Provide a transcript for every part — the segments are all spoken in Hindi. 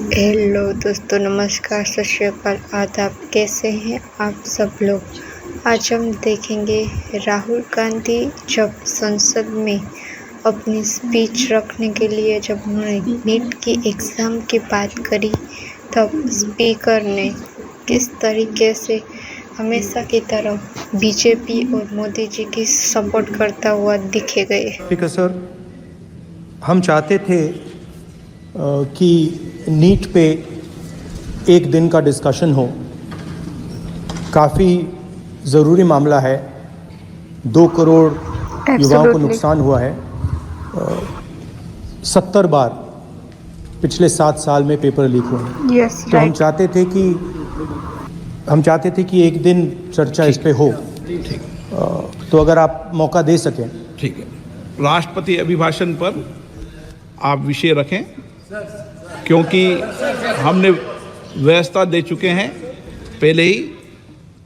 हेलो दोस्तों, नमस्कार, सत श्री अकाल, आदाब। कैसे हैं आप सब लोग। आज हम देखेंगे राहुल गांधी जब संसद में अपनी स्पीच रखने के लिए जब उन्होंने नीट की एग्ज़ाम की बात करी, तब स्पीकर ने किस तरीके से हमेशा की तरह बीजेपी और मोदी जी की सपोर्ट करता हुआ दिखे गए। स्पीकर सर, हम चाहते थे कि नीट पे एक दिन का डिस्कशन हो। काफ़ी ज़रूरी मामला है। 2 करोड़ युवाओं को नुकसान हुआ है। 70 बार पिछले 7 साल में पेपर लीक हुए हैं। तो हम चाहते थे कि एक दिन चर्चा इस पे हो। तो अगर आप मौका दे सकें। ठीक है, राष्ट्रपति अभिभाषण पर आप विषय रखें, क्योंकि हमने व्यवस्था दे चुके हैं पहले ही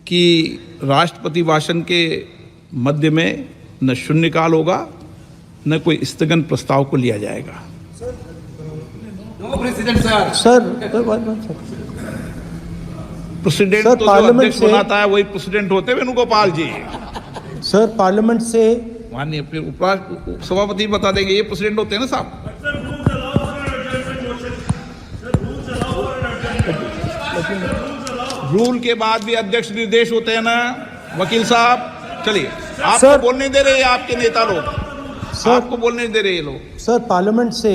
कि राष्ट्रपति भाषण के मध्य में न शून्यकाल होगा न कोई स्थगन प्रस्ताव को लिया जाएगा। प्रेसिडेंट तो जो अध्यक्ष बनाता है वही प्रेसिडेंट होते हैं वेणुगोपाल जी। सर, पार्लियामेंट से माननीय फिर सभापति बता देंगे, ये प्रेसिडेंट होते हैं ना साहब। रूल के बाद भी अध्यक्ष निर्देश होते हैं ना वकील साहब। चलिए, आपको बोलने दे रहे हैं आपके नेता लोग, आपको बोलने दे रहे हैं लोग। सर, पार्लियामेंट से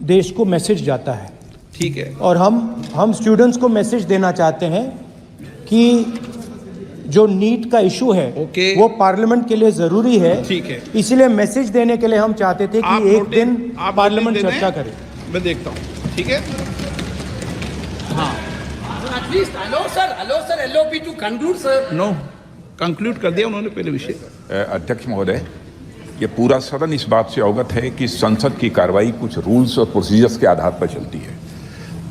देश को मैसेज जाता है। ठीक है, और हम स्टूडेंट्स को मैसेज देना चाहते हैं कि जो नीट का इशू है वो पार्लियामेंट के लिए जरूरी है। ठीक है, इसलिए मैसेज देने के लिए हम चाहते थे कि एक दिन पार्लियामेंट चर्चा करे। मैं देखता हूँ। ठीक है, हाँ, नो कंक्लूड कर दिया उन्होंने पहले विषय। अध्यक्ष महोदय, ये पूरा सदन इस बात से अवगत है कि संसद की कार्रवाई कुछ रूल्स और प्रोसीजर्स के आधार पर चलती है।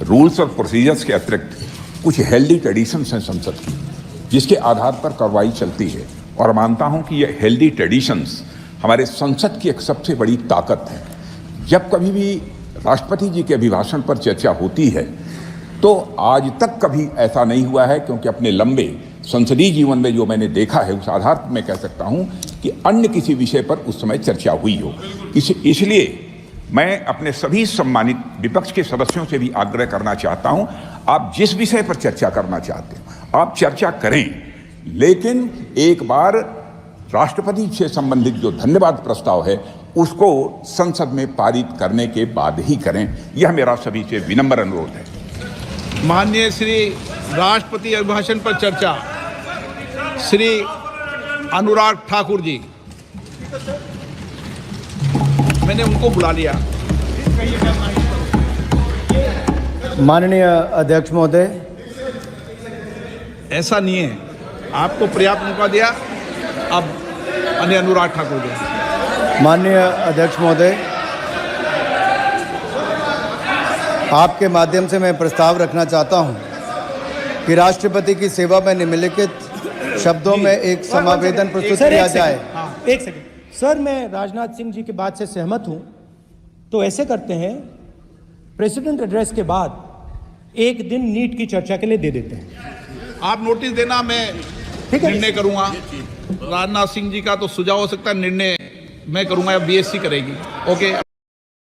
रूल्स और प्रोसीजर्स के अतिरिक्त कुछ हेल्दी ट्रेडिशंस हैं संसद की, जिसके आधार पर कार्रवाई चलती है। और मानता हूं कि ये हेल्दी ट्रेडिशंस हमारे संसद की एक सबसे बड़ी ताकत है। जब कभी भी राष्ट्रपति जी के अभिभाषण पर चर्चा होती है तो आज तक कभी ऐसा नहीं हुआ है, क्योंकि अपने लंबे संसदीय जीवन में जो मैंने देखा है उस आधार पर मैं कह सकता हूं कि अन्य किसी विषय पर उस समय चर्चा हुई हो। इसलिए मैं अपने सभी सम्मानित विपक्ष के सदस्यों से भी आग्रह करना चाहता हूं, आप जिस विषय पर चर्चा करना चाहते हैं आप चर्चा करें, लेकिन एक बार राष्ट्रपति से संबंधित जो धन्यवाद प्रस्ताव है उसको संसद में पारित करने के बाद ही करें। यह मेरा सभी से विनम्र अनुरोध है। माननीय श्री राष्ट्रपति अभिभाषण पर चर्चा, श्री अनुराग ठाकुर जी, मैंने उनको बुला लिया। माननीय अध्यक्ष महोदय, ऐसा नहीं है, आपको पर्याप्त मौका दिया। अब अनुराग ठाकुर जी। माननीय अध्यक्ष महोदय, आपके माध्यम से मैं प्रस्ताव रखना चाहता हूं कि राष्ट्रपति की सेवा में निम्नलिखित शब्दों में एक समावेदन प्रस्तुत किया जाए। एक सेकंड सर, मैं राजनाथ सिंह जी की बात से सहमत हूं। तो ऐसे करते हैं, प्रेसिडेंट एड्रेस के बाद एक दिन नीट की चर्चा के लिए दे देते हैं। आप नोटिस देना, मैं निर्णय करूंगा। राजनाथ सिंह जी का तो सुझाव हो सकता है, निर्णय मैं करूंगा या बीएससी करेगी। ओके।